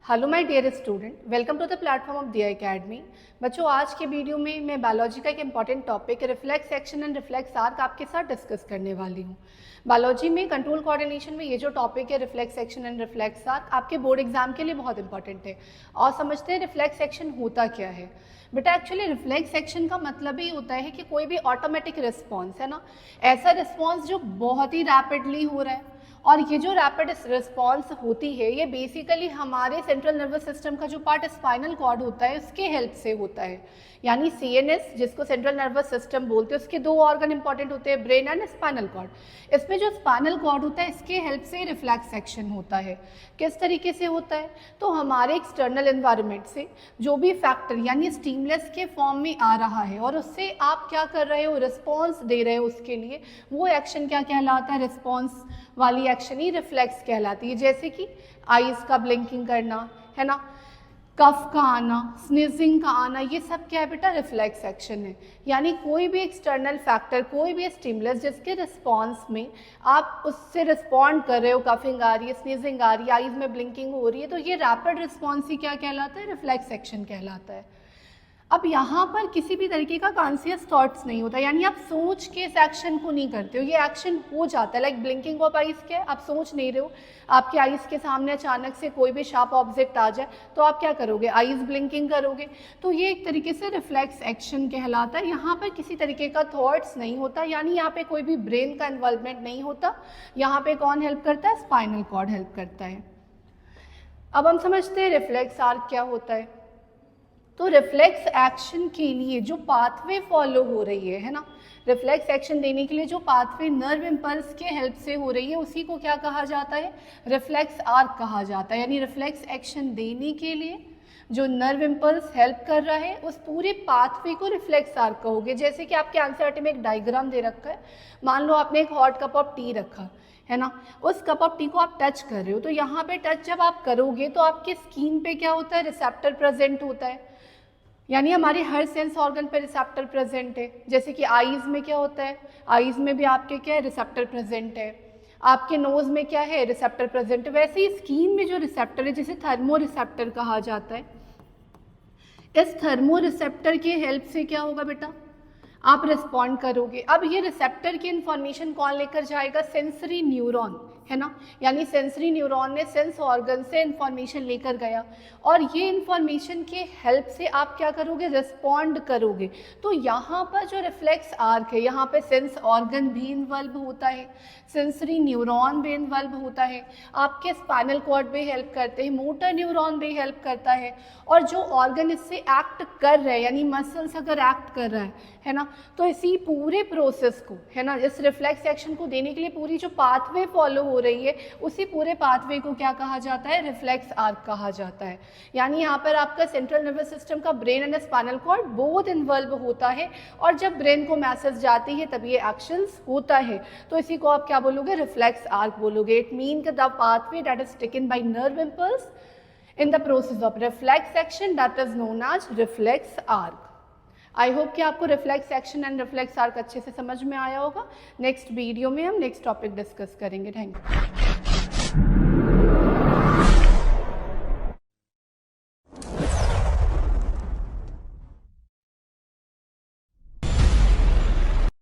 Hello my dear student, welcome to the platform of the academy. बच्चों, आज के वीडियो में मैं बायोलॉजी का एक important topic reflex action and reflex arc आपके साथ डिस्कस करने वाली हूँ। बायोलॉजी में कंट्रोल कोऑर्डिनेशन में ये जो टॉपिक है reflex action and reflex arc आपके बोर्ड एग्जाम के लिए बहुत इंपॉर्टेंट है। और समझते हैं रिफ्लेक्स एक्शन होता क्या है। बेटा, एक्चुअली रिफ्लेक्स एक्शन का मतलब ही होता है कि कोई भी ऑटोमेटिक रिस्पॉन्स है ना, ऐसा रिस्पॉन्स जो बहुत ही रैपिडली हो रहा है। और ये जो रैपिड रिस्पॉन्स होती है ये बेसिकली हमारे सेंट्रल नर्वस सिस्टम का जो पार्ट स्पाइनल कॉर्ड होता है उसके हेल्प से होता है। यानी सीएनएस, जिसको सेंट्रल नर्वस सिस्टम बोलते हैं, उसके दो ऑर्गन इंपॉर्टेंट होते हैं, ब्रेन एंड स्पाइनल कॉर्ड। इसमें जो स्पाइनल कॉर्ड होता है इसके हेल्प से रिफ्लेक्स एक्शन होता है। किस तरीके से होता है? तो हमारे एक्सटर्नल एनवायरनमेंट से जो भी फैक्टर यानी स्टिमुलस के फॉर्म में आ रहा है और उससे आप क्या कर रहे हो, रिस्पॉन्स दे रहे हो उसके लिए, वो एक्शन क्या कहलाता है? रिस्पॉन्स वाली एक्शन ही रिफ्लेक्स कहलाती है। जैसे कि आईज का ब्लिंकिंग करना है ना, कफ का आना, स्नीजिंग का आना, ये सब क्या है बेटा? रिफ्लेक्स एक्शन है। यानी कोई भी एक्सटर्नल फैक्टर, कोई भी स्टिमुलस जिसके रिस्पॉन्स में आप उससे रिस्पॉन्ड कर रहे हो, कफिंग आ रही है, स्नीजिंग आ रही है, आईज में ब्लिंकिंग हो रही है, तो ये रैपिड रिस्पॉन्स ही क्या कहलाता है? रिफ्लेक्स एक्शन कहलाता है। अब यहाँ पर किसी भी तरीके का कॉन्शियस थॉट्स नहीं होता, यानी आप सोच के इस एक्शन को नहीं करते हो, ये एक्शन हो जाता है। लाइक ब्लिंकिंग ऑफ आइज क्या है? आप सोच नहीं रहे हो, आपके आइज के सामने अचानक से कोई भी शार्प ऑब्जेक्ट आ जाए तो आप क्या करोगे? आइज ब्लिंकिंग करोगे। तो ये एक तरीके से रिफ्लेक्स एक्शन कहलाता है। यहाँ पर किसी तरीके का थॉट्स नहीं होता, यानी यहाँ पे कोई भी ब्रेन का इन्वॉल्वमेंट नहीं होता। यहाँ पे कौन हेल्प करता है? स्पाइनल कॉर्ड हेल्प करता है। अब हम समझते हैं रिफ्लेक्स आर्क क्या होता है। तो रिफ्लेक्स एक्शन के लिए जो पाथवे फॉलो हो रही है ना, रिफ्लेक्स एक्शन देने के लिए जो पाथवे नर्व इम्पल्स के हेल्प से हो रही है उसी को क्या कहा जाता है? रिफ्लेक्स आर्क कहा जाता है। यानी रिफ्लेक्स एक्शन देने के लिए जो नर्व इम्पल्स हेल्प कर रहा है उस पूरे पाथवे को रिफ्लेक्स आर्क कहोगे। जैसे कि आपके एनसीईआरटी में एक डायग्राम दे रखा है। मान लो आपने एक हॉट कप ऑफ टी रखा है ना, उस कप ऑफ टी को आप टच कर रहे हो, तो यहाँ पे टच जब आप करोगे तो आपके स्किन पे क्या होता है? रिसेप्टर प्रेजेंट होता है। यानी हमारे हर सेंस ऑर्गन पर रिसेप्टर प्रेजेंट है। जैसे कि आईज में क्या होता है? आईज में भी आपके क्या है? रिसेप्टर प्रेजेंट है। आपके नोज में क्या है? रिसेप्टर प्रेजेंट है। वैसे ही स्किन में जो रिसेप्टर है जिसे थर्मो रिसेप्टर कहा जाता है, इस थर्मो रिसेप्टर के हेल्प से क्या होगा बेटा? आप रिस्पॉन्ड करोगे। अब ये रिसेप्टर की इंफॉर्मेशन कौन लेकर जाएगा? सेंसरी न्यूरॉन, है ना। यानी सेंसरी न्यूरॉन ने सेंस ऑर्गन से इंफॉर्मेशन लेकर गया और ये इंफॉर्मेशन के हेल्प से आप क्या करोगे? रिस्पॉन्ड करोगे। तो यहाँ पर जो रिफ्लेक्स आर्क है, यहाँ पे सेंस ऑर्गन भी इन्वॉल्व होता है, सेंसरी न्यूरॉन भी इन्वॉल्व होता है, आपके स्पाइनल कॉर्ड भी हेल्प करते हैं, मोटर न्यूरॉन भी हेल्प करता है। और जो ऑर्गन इससे एक्ट कर रहे हैं, यानी मसल्स अगर एक्ट कर रहा है ना, तो इसी पूरे प्रोसेस को, है ना, इस रिफ्लेक्स एक्शन को देने के लिए पूरी जो पाथवे फॉलो हो रही है उसी पूरे पाथवे को क्या कहा जाता है? रिफ्लेक्स आर्क कहा जाता है। यानी यहाँ पर आपका सेंट्रल नर्वस सिस्टम का brain and spinal cord both involve होता है और जब ब्रेन को मैसेज जाती है तब ये एक्शंस होता है। तो इसी को आप क्या बोलोगे? रिफ्लेक्स आर्क बोलोगे। It mean the pathway that is taken by nerve impulse in the process of reflex action that is known as reflex arc. I hope कि आपको reflex action and reflex arc अच्छे से समझ में आया होगा। Next video में हम नेक्स्ट टॉपिक डिस्कस करेंगे। Thank you.